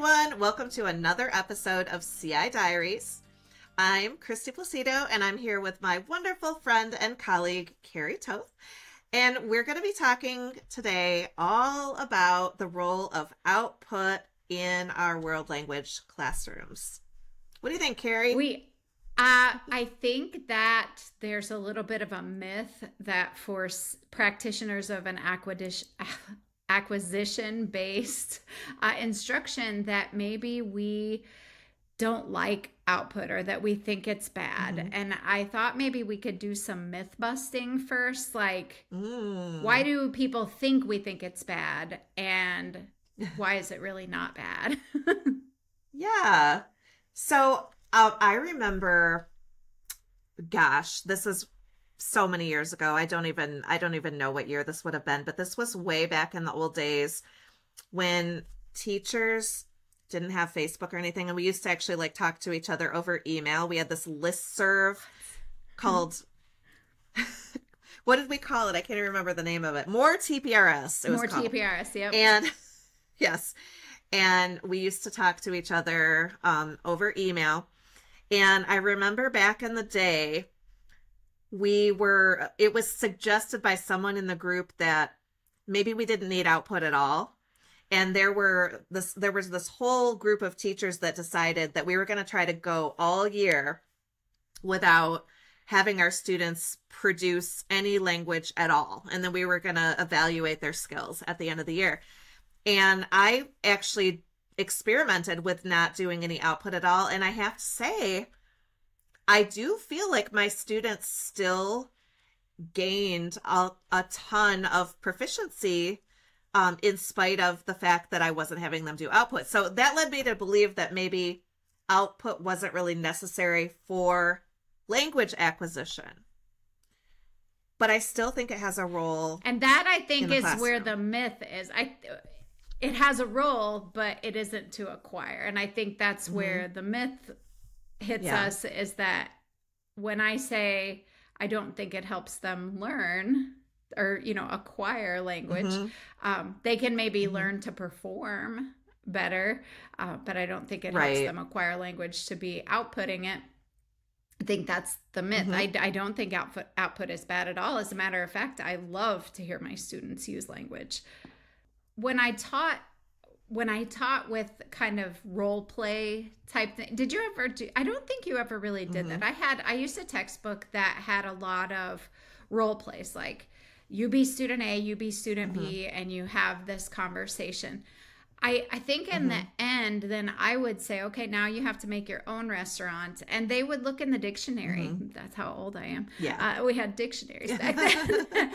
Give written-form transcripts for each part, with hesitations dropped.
everyone. Welcome to another episode of CI Diaries. I'm Kristy Placido, and I'm here with my wonderful friend and colleague, Carrie Toth. And we're going to be talking today all about the role of output in our world language classrooms. What do you think, Carrie? I think that there's a little bit of a myth that for practitioners of an acquisition-based instruction that maybe we don't like output or that we think it's bad. Mm-hmm. And I thought maybe we could do some myth busting first. Like, why do people think we think it's bad? And why is it really not bad? Yeah. So I remember, gosh, this is so many years ago. I don't even know what year this would have been, but this was way back in the old days when teachers didn't have Facebook or anything. And we used to actually like talk to each other over email. We had this listserv called, what did we call it? I can't even remember the name of it. More TPRS. More TPRS. Yep. And yes. And we used to talk to each other over email. And I remember back in the day, it was suggested by someone in the group that maybe we didn't need output at all. And there was this whole group of teachers that decided that we were going to try to go all year without having our students produce any language at all. And then we were going to evaluate their skills at the end of the year. And I actually experimented with not doing any output at all. And I have to say, I do feel like my students still gained a ton of proficiency in spite of the fact that I wasn't having them do output. So that led me to believe that maybe output wasn't really necessary for language acquisition. But I still think it has a role. And that, I think, is where the myth is. It has a role, but it isn't to acquire. And I think that's where the myth hits us, is that when I say I don't think it helps them learn or, acquire language, they can maybe learn to perform better, but I don't think it helps them acquire language to be outputting it. I think that's the myth. I don't think output is bad at all. As a matter of fact, I love to hear my students use language. When I taught with kind of role play type thing, did you ever do? I don't think you ever really did that. I used a textbook that had a lot of role plays, like you be student A, you be student B, and you have this conversation. I think in the end, then I would say, okay, now you have to make your own restaurant. And they would look in the dictionary. That's how old I am. Yeah. We had dictionaries back then.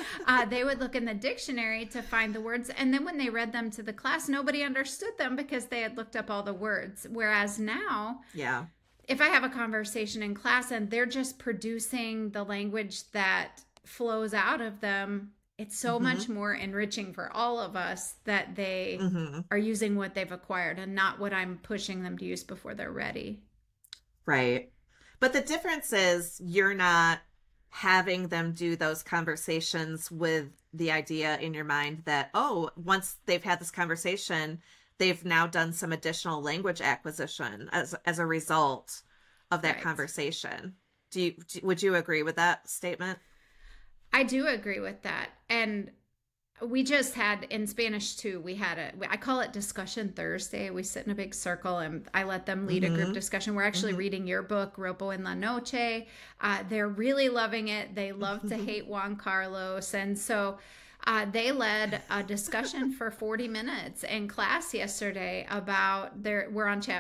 They would look in the dictionary to find the words. And then when they read them to the class, nobody understood them because they had looked up all the words. Whereas now, if I have a conversation in class and they're just producing the language that flows out of them, it's so much more enriching for all of us that they are using what they've acquired and not what I'm pushing them to use before they're ready. Right. But the difference is you're not having them do those conversations with the idea in your mind that, oh, once they've had this conversation, they've now done some additional language acquisition as a result of that conversation. Would you agree with that statement? I do agree with that. And we just had, in Spanish too, I call it Discussion Thursday. We sit in a big circle and I let them lead a group discussion. We're actually reading your book, Ropo en la Noche. They're really loving it. They love to hate Juan Carlos. And so they led a discussion for 40 minutes in class yesterday about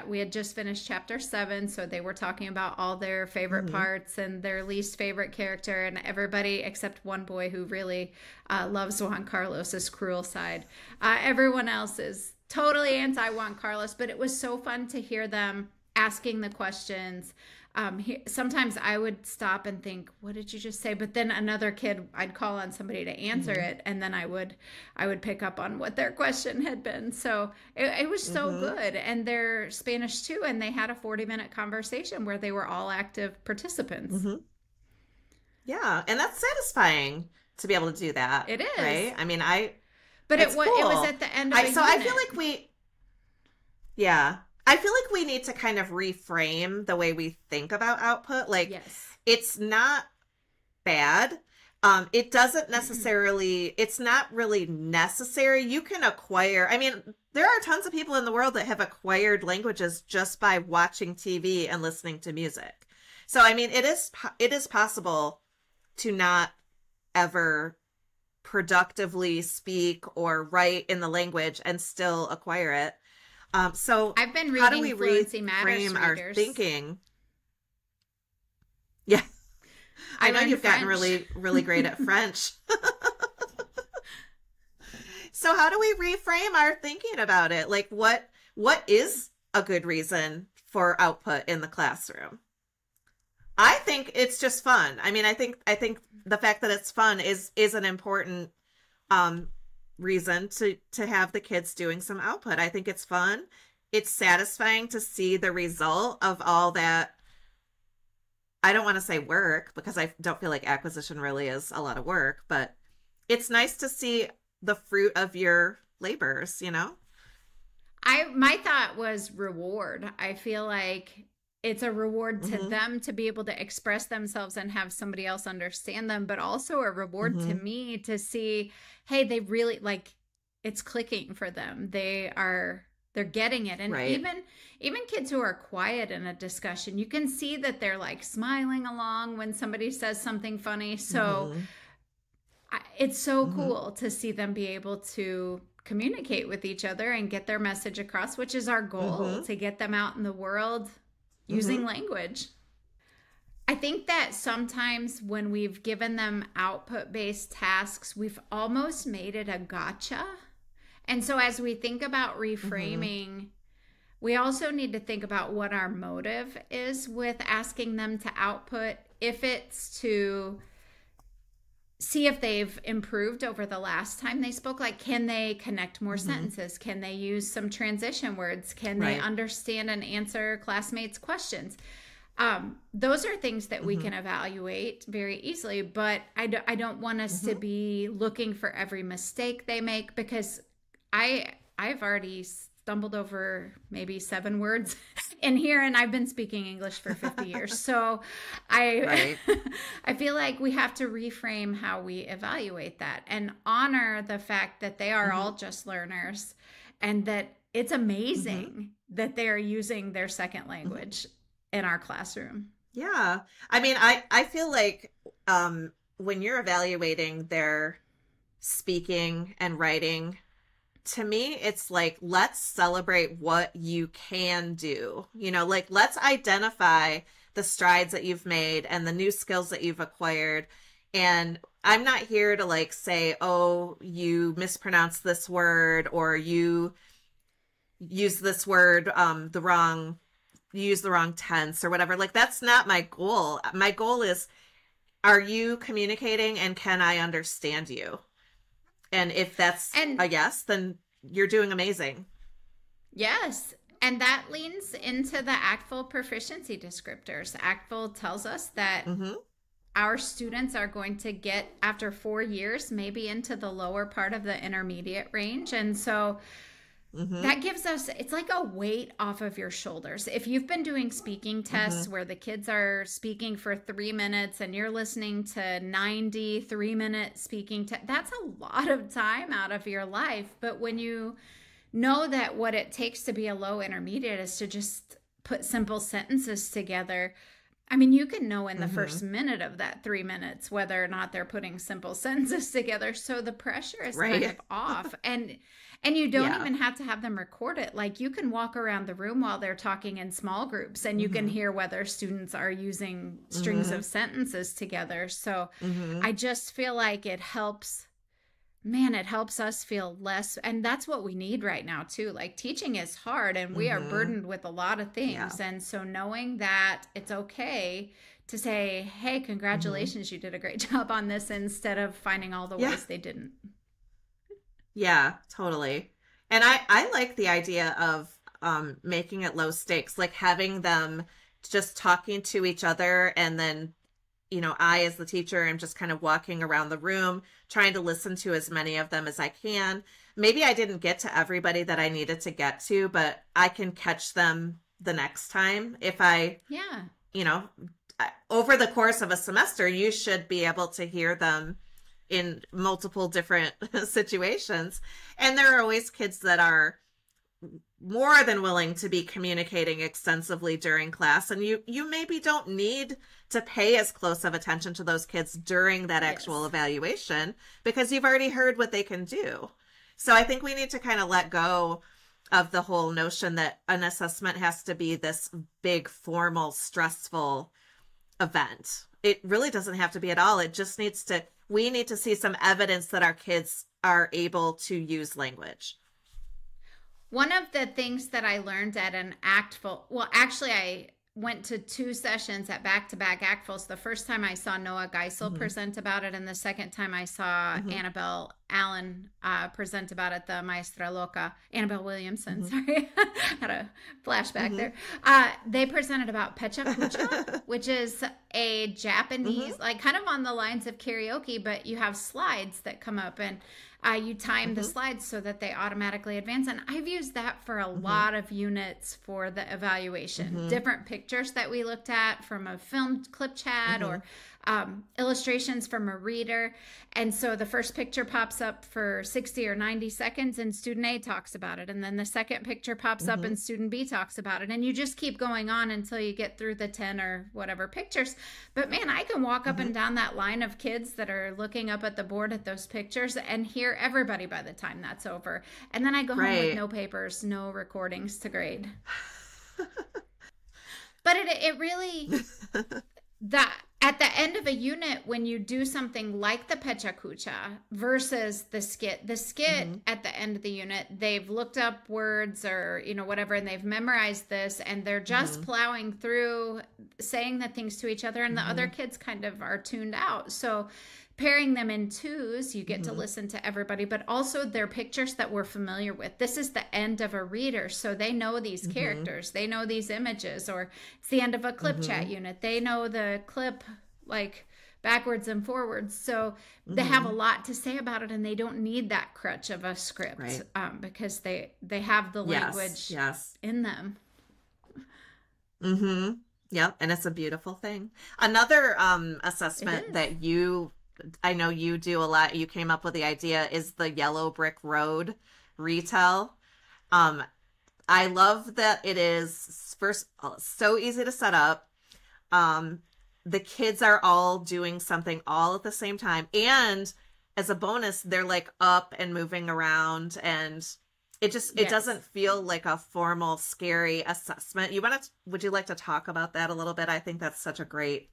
we had just finished chapter 7. So they were talking about all their favorite parts and their least favorite character, and everybody except one boy who really loves Juan Carlos's cruel side. Everyone else is totally anti Juan Carlos, but it was so fun to hear them asking the questions. Sometimes I would stop and think, what did you just say? But then another kid, I'd call on somebody to answer it. And then I would pick up on what their question had been. So it was so good. And they're Spanish too. And they had a 40-minute conversation where they were all active participants. Yeah. And that's satisfying to be able to do that. It is. Right? I mean, but it was at the end of a unit. So I feel like Yeah. I feel like we need to kind of reframe the way we think about output. Like, Yes. it's not bad. It doesn't Mm-mm. necessarily, it's not really necessary. You can acquire, I mean, there are tons of people in the world that have acquired languages just by watching TV and listening to music. So, I mean, it is possible to not ever productively speak or write in the language and still acquire it. So I've been how do reading we Fluency Matters reframe our readers. thinking? Yeah, I I know learned you've gotten French. really, really great at French. So how do we reframe our thinking about it? Like what is a good reason for output in the classroom? I think it's just fun. I mean, I think the fact that it's fun is an important um reason to have the kids doing some output. I think it's fun. It's satisfying to see the result of all that. I don't want to say work because I don't feel like acquisition really is a lot of work, but it's nice to see the fruit of your labors, you know? I my thought was reward. I feel like it's a reward to Mhm. them to be able to express themselves and have somebody else understand them, but also a reward to Mhm. me to see, hey, they really like it's clicking for them. They're getting it. And Right. even kids who are quiet in a discussion, you can see that they're like smiling along when somebody says something funny. So Mhm. it's so Mhm. cool to see them be able to communicate with each other and get their message across, which is our goal Mhm. to get them out in the world using Mhm. language. I think that sometimes when we've given them output based tasks, we've almost made it a gotcha. And so as we think about Mhm. reframing, we also need to think about what our motive is with asking them to output. If it's to see if they've improved over the last time they spoke, like can they connect more Mhm. sentences, can they use some transition words, can they Right. understand and answer classmates questions. Those are things that we Mhm. can evaluate very easily, but I don't want us to Mhm. be looking for every mistake they make because I've already stumbled over maybe 7 words in here and I've been speaking English for 50 years. So I Right. I feel like we have to reframe how we evaluate that and honor the fact that they are all Mhm. just learners and that it's Mhm. amazing that they are using their second Mhm. language in our classroom. Yeah. I mean, I feel like when you're evaluating their speaking and writing, to me it's like let's celebrate what you can do. You know, like let's identify the strides that you've made and the new skills that you've acquired. And I'm not here to like say, "Oh, you mispronounced this word or you use this word the wrong you use the wrong tense or whatever." Like that's not my goal. My goal is, are you communicating and can I understand you? And if that's And a yes, then you're doing amazing. yes, and that leans into the ACTFL proficiency descriptors. ACTFL tells us that Mhm. our students are going to get after 4 years maybe into the lower part of the intermediate range, and so Mhm. that gives us it's like a weight off of your shoulders. If you've been doing speaking tests Mhm. where the kids are speaking for 3 minutes and you're listening to 93-minute speaking that's a lot of time out of your life. But when you know that what it takes to be a low intermediate is to just put simple sentences together, I mean, you can know in the first Mhm. minute of that 3 minutes whether or not they're putting simple sentences together. So the pressure is kind Right. of off. And you don't Yeah. even have to have them record it. Like you can walk around the room while they're talking in small groups and you can Mhm. hear whether students are using strings of Mhm. sentences together. So Mhm. I just feel like it helps us feel less, and that's what we need right now too. Like teaching is hard and we are Mhm. burdened with a lot of Yeah. things, and so knowing that it's okay to say, hey, Mhm. congratulations, you did a great job on this, instead of finding all the Yeah. ways they didn't. Yeah, totally. And I like the idea of making it low stakes, like having them just talking to each other and then I, as the teacher, am just kind of walking around the room, trying to listen to as many of them as I can. Maybe I didn't get to everybody that I needed to get to, but I can catch them the next time. If I, over the course of a semester, you should be able to hear them in multiple different situations. And there are always kids that are more than willing to be communicating extensively during class. And you maybe don't need to pay as close of attention to those kids during that actual evaluation, because you've already heard what they can do. So I think we need to kind of let go of the whole notion that an assessment has to be this big, formal, stressful event. It really doesn't have to be at all. It just we need to see some evidence that our kids are able to use language. One of the things that I learned at an ACTFL, well, actually, I went to 2 sessions at back-to-back ACTFLs. The first time I saw Noah Geisel present about it, and the second time I saw Annabelle Allen present about it, the Maestra Loca, Annabelle Williamson, sorry, had a flashback there. They presented about Pecha Kucha, which is a Japanese, like kind of on the lines of karaoke, but you have slides that come up, and you time the slides so that they automatically advance. And I've used that for a lot of units for the evaluation. Different pictures that we looked at from a film clip chat or illustrations from a reader. And so the first picture pops up for 60 or 90 seconds and student A talks about it. And then the second picture pops up and student B talks about it. And you just keep going on until you get through the 10 or whatever pictures. But man, I can walk up and down that line of kids that are looking up at the board at those pictures and hear everybody by the time that's over. And then I go home with no papers, no recordings to grade. But it really... that at the end of a unit, when you do something like the Pecha Kucha versus the skit at the end of the unit, they've looked up words or, whatever, and they've memorized this, and they're just plowing through saying the things to each other, and the other kids kind of are tuned out. So pairing them in twos, you get to listen to everybody, but also they're pictures that we're familiar with. This is the end of a reader, so they know these characters, they know these images, or it's the end of a clip chat unit. They know the clip like backwards and forwards, so they have a lot to say about it, and they don't need that crutch of a script because they have the language in them. Yep, and it's a beautiful thing. Another assessment that I know you do a lot, you came up with the idea, is the Yellow Brick Road retell. I love that it is first so easy to set up. The kids are all doing something all at the same time, and as a bonus, they're like up and moving around, and it doesn't feel like a formal, scary assessment. Would you like to talk about that a little bit? I think that's such a great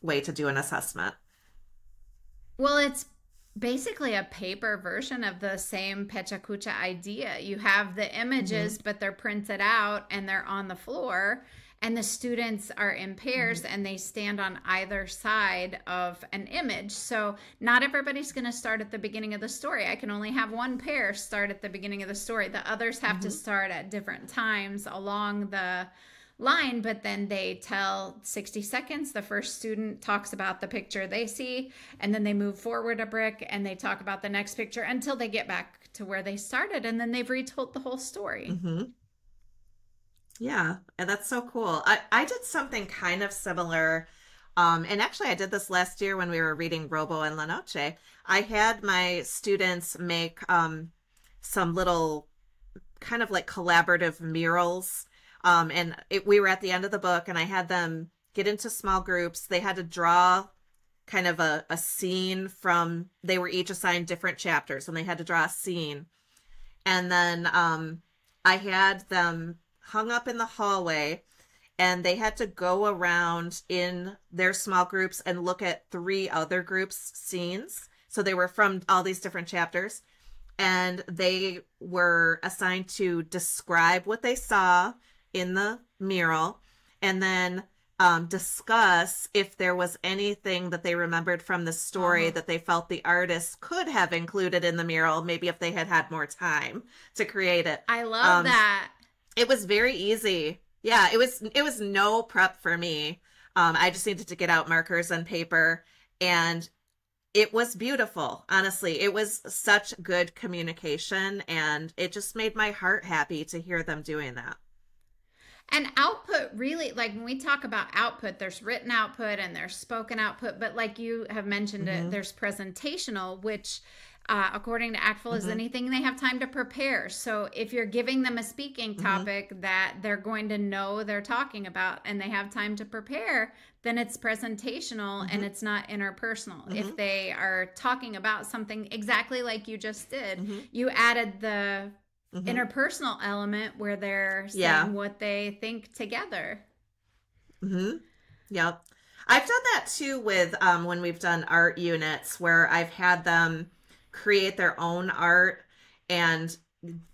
way to do an assessment. Well, it's basically a paper version of the same Pecha Kucha idea. You have the images, but they're printed out and they're on the floor, and the students are in pairs and they stand on either side of an image. So not everybody's going to start at the beginning of the story. I can only have one pair start at the beginning of the story. The others have to start at different times along the line, but then they tell 60 seconds. The first student talks about the picture they see, and then they move forward a brick and they talk about the next picture until they get back to where they started, and then they've retold the whole story. Yeah, and that's so cool. I did something kind of similar, and actually I did this last year when we were reading Robo and La Noche. I had my students make some little kind of like collaborative murals. And we were at the end of the book, and I had them get into small groups. They had to draw kind of a scene they were each assigned different chapters, and they had to draw a scene. And then I had them hung up in the hallway, and they had to go around in their small groups and look at 3 other groups' scenes. So they were from all these different chapters, and they were assigned to describe what they saw in the mural, and then discuss if there was anything that they remembered from the story that they felt the artist could have included in the mural, maybe if they had more time to create it. I love that. It was very easy. Yeah, it was no prep for me. I just needed to get out markers and paper, and it was beautiful. Honestly, it was such good communication, and it just made my heart happy to hear them doing that. And output really, like when we talk about output, there's written output and there's spoken output, but like you have mentioned it, there's presentational, which according to ACTFL is anything they have time to prepare. So if you're giving them a speaking topic that they're going to know they're talking about and they have time to prepare, then it's presentational and it's not interpersonal. If they are talking about something exactly like you just did, you added the interpersonal element where they're saying what they think together. Yep. I've done that too with when we've done art units where I've had them create their own art, and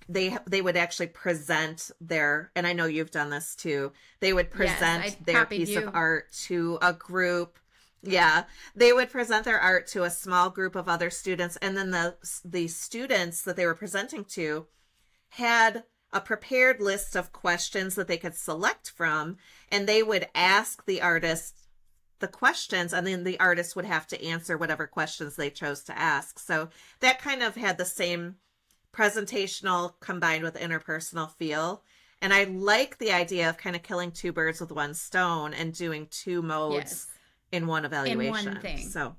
they would actually present their, and I know you've done this too, they would present their piece of art to a group. Yeah, they would present their art to a small group of other students, and then the students that they were presenting to had a prepared list of questions that they could select from, and they would ask the artist the questions, and then the artist would have to answer whatever questions they chose to ask. So that kind of had the same presentational combined with interpersonal feel. And I like the idea of kind of killing two birds with one stone and doing two modes in one evaluation. In one thing. So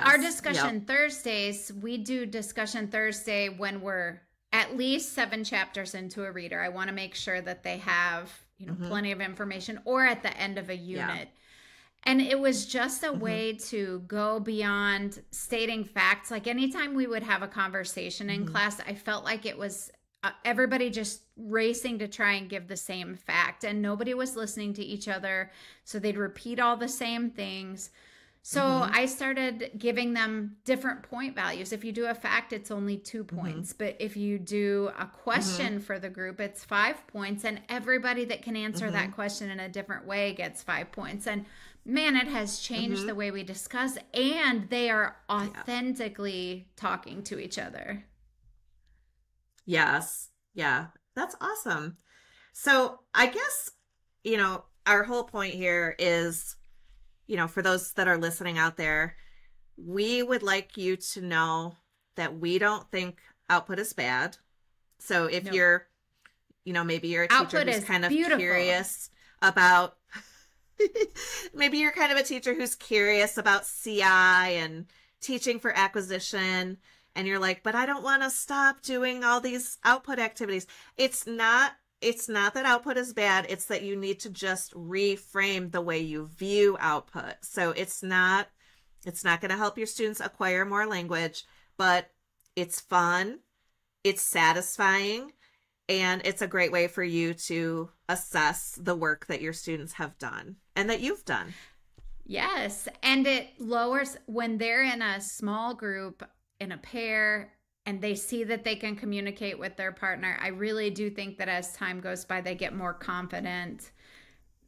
our discussion Thursdays, we do discussion Thursday when we're at least 7 chapters into a reader. I want to make sure that they have, plenty of information, or at the end of a unit. And it was just a way to go beyond stating facts. Like anytime we would have a conversation in class, I felt like it was everybody just racing to try and give the same fact, and nobody was listening to each other. So they'd repeat all the same things. So I started giving them different point values. If you do a fact, it's only 2 points. But if you do a question for the group, it's 5 points. And everybody that can answer that question in a different way gets 5 points. And man, it has changed the way we discuss. And they are authentically talking to each other. Yes. Yeah. That's awesome. So I guess, our whole point here is, for those that are listening out there, we would like you to know that we don't think output is bad. So if you're, maybe you're a teacher who's kind of curious about, maybe you're kind of a teacher who's curious about CI and teaching for acquisition, and you're like, but I don't want to stop doing all these output activities. It's not that output is bad. It's that you need to just reframe the way you view output. So it's not going to help your students acquire more language, but it's fun, it's satisfying, and it's a great way for you to assess the work that your students have done and that you've done. Yes. And it lowers when they're in a small group, in a pair, and they see that they can communicate with their partner. I really do think that as time goes by, they get more confident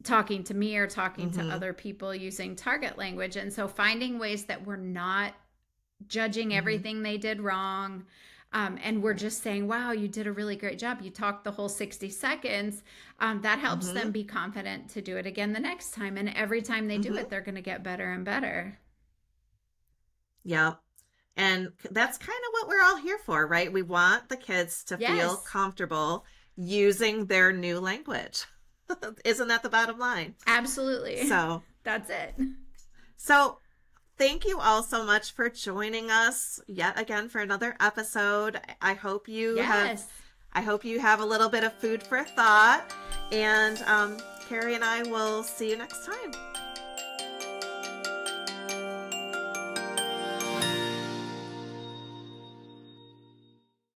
talking to me or talking to other people using target language. And so finding ways that we're not judging everything they did wrong, and we're just saying, wow, you did a really great job. You talked the whole 60 seconds. That helps them be confident to do it again the next time. And every time they do it, they're going to get better and better. Yeah. And that's kind of what we're all here for, right? We want the kids to feel comfortable using their new language. Isn't that the bottom line? Absolutely. So that's it. So thank you all so much for joining us yet again for another episode. I hope you have a little bit of food for thought. And Carrie and I will see you next time.